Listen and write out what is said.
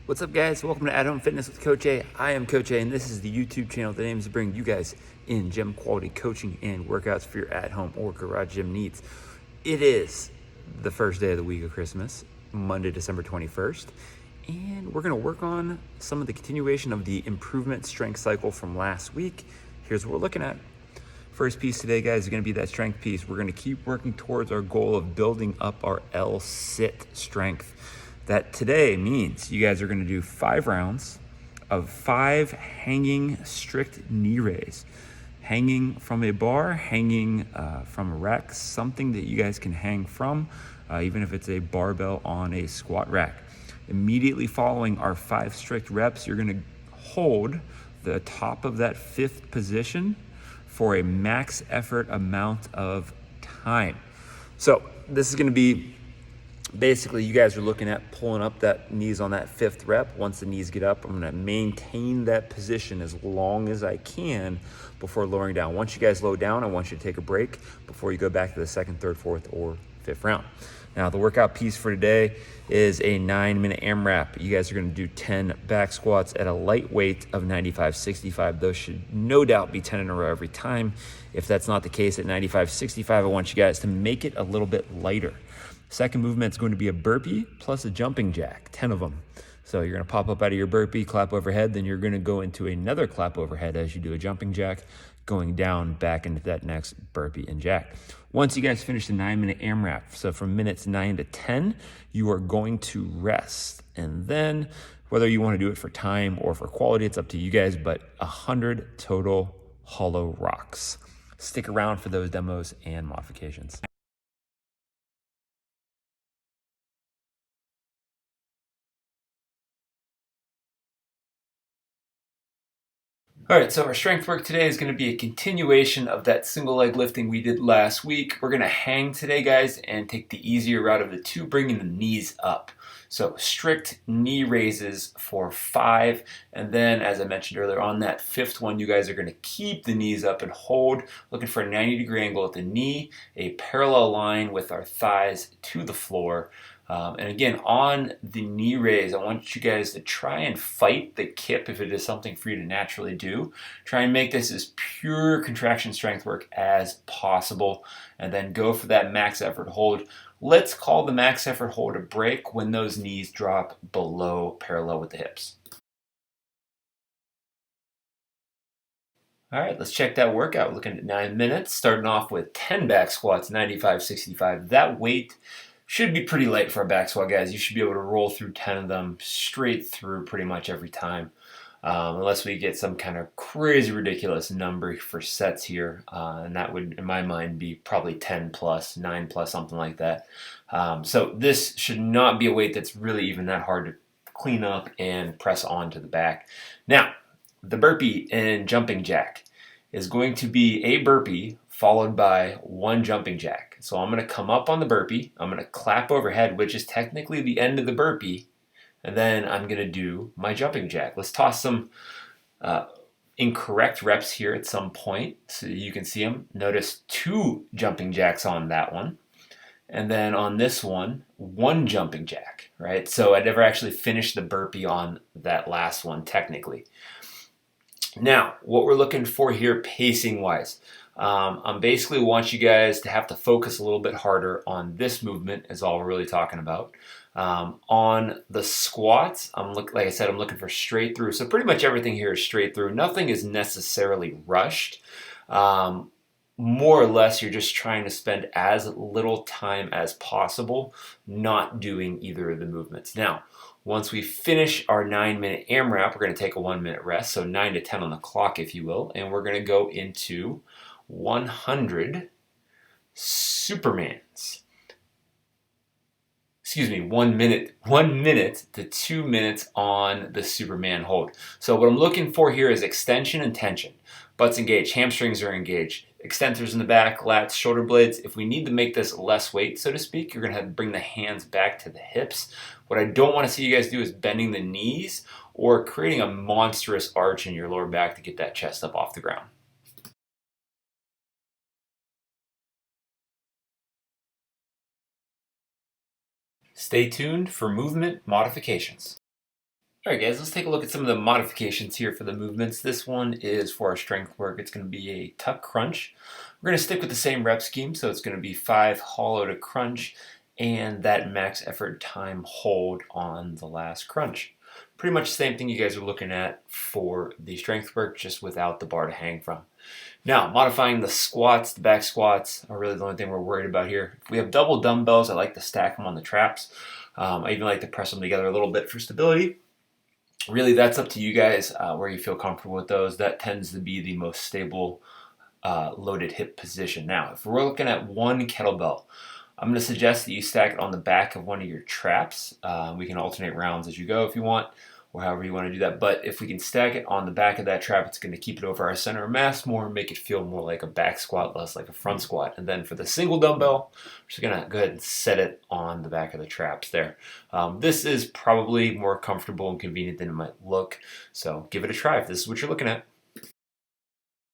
What's up, guys? Welcome to At Home Fitness with Coach A. I am Coach A, and this is the YouTube channel that aims to bring you guys in gym quality coaching and workouts for your at-home or garage gym needs. It is the first day of the week of Christmas, Monday, December 21st, and we're going to work on some of the continuation of the improvement strength cycle from last week. Here's what we're looking at. First piece today, guys, is going to be that strength piece. We're going to keep working towards our goal of building up our L-sit strength. That today means you guys are going to do 5 rounds of 5 hanging strict knee raise. Hanging from a bar, hanging from a rack, something that you guys can hang from, even if it's a barbell on a squat rack. Immediately following our 5 strict reps, you're going to hold the top of that 5th position for a max effort amount of time. So this is going to be basically, you guys are looking at pulling up that knees on that 5th rep. Once the knees get up, I'm going to maintain that position as long as I can before lowering down. Once you guys low down, I want you to take a break before you go back to the 2nd, 3rd, 4th, or 5th round. Now, the workout piece for today is a 9-minute AMRAP. You guys are going to do 10 back squats at a light weight of 95-65. Those should no doubt be 10 in a row every time. If that's not the case at 95-65, I want you guys to make it a little bit lighter. Second movement is going to be a burpee plus a jumping jack, 10 of them. So you're going to pop up out of your burpee, clap overhead, then you're going to go into another clap overhead as you do a jumping jack, going down back into that next burpee and jack. Once you guys finish the 9-minute AMRAP, so from minutes 9 to 10, you are going to rest. And then whether you want to do it for time or for quality, it's up to you guys, but 100 total hollow rocks. Stick around for those demos and modifications. All right, so our strength work today is going to be a continuation of that single leg lifting we did last week. We're going to hang today, guys, and take the easier route of the two, bringing the knees up. So strict knee raises for 5, and then, as I mentioned earlier, on that 5th one, you guys are going to keep the knees up and hold, looking for a 90-degree angle at the knee, a parallel line with our thighs to the floor. And again, on the knee raise, I want you guys to try and fight the kip if it is something for you to naturally do. Try and make this as pure contraction strength work as possible, and then go for that max effort hold. Let's call the max effort hold a break when those knees drop below parallel with the hips. All right, let's check that workout. We're looking at 9 minutes, starting off with 10 back squats, 95-65. That weight should be pretty light for a back squat, guys. You should be able to roll through 10 of them straight through pretty much every time, unless we get some kind of crazy ridiculous number for sets here, and that would, in my mind, be probably 10 plus, 9 plus, something like that. So this should not be a weight that's really even that hard to clean up and press onto the back. Now, the burpee and jumping jack is going to be a burpee followed by 1 jumping jack. So I'm going to come up on the burpee, I'm going to clap overhead, which is technically the end of the burpee, and then I'm going to do my jumping jack. Let's toss some incorrect reps here at some point so you can see them. Notice 2 jumping jacks on that one. And then on this one, 1 jumping jack, right? So I never actually finished the burpee on that last one technically. Now, what we're looking for here pacing-wise, I basically want you guys to have to focus a little bit harder on this movement is all we're really talking about. On the squats, like I said, I'm looking for straight through. So pretty much everything here is straight through. Nothing is necessarily rushed. More or less, you're just trying to spend as little time as possible not doing either of the movements. Now, once we finish our 9-minute AMRAP, we're going to take a 1-minute rest, so 9 to 10 on the clock, if you will, and we're going to go into 100 Supermans. Excuse me, 1 minute to 2 minutes on the Superman hold. So what I'm looking for here is extension and tension. Butts engaged, hamstrings are engaged, extensors in the back, lats, shoulder blades. If we need to make this less weight, so to speak, you're going to have to bring the hands back to the hips. What I don't want to see you guys do is bending the knees or creating a monstrous arch in your lower back to get that chest up off the ground. Stay tuned for movement modifications. Alright guys, let's take a look at some of the modifications here for the movements. This one is for our strength work. It's going to be a tuck crunch. We're going to stick with the same rep scheme, so it's going to be 5 hollow to crunch and that max effort time hold on the last crunch. Pretty much the same thing you guys are looking at for the strength work, just without the bar to hang from. Now, modifying the squats, the back squats are really the only thing we're worried about here. If we have double dumbbells, I like to stack them on the traps. I even like to press them together a little bit for stability. Really, that's up to you guys where you feel comfortable with those. That tends to be the most stable loaded hip position. Now, if we're looking at one kettlebell, I'm going to suggest that you stack it on the back of one of your traps. We can alternate rounds as you go if you want, or however you want to do that. But if we can stack it on the back of that trap, it's going to keep it over our center of mass more, make it feel more like a back squat, less like a front squat. And then for the single dumbbell, we're just going to go ahead and set it on the back of the traps there. This is probably more comfortable and convenient than it might look. So give it a try if this is what you're looking at.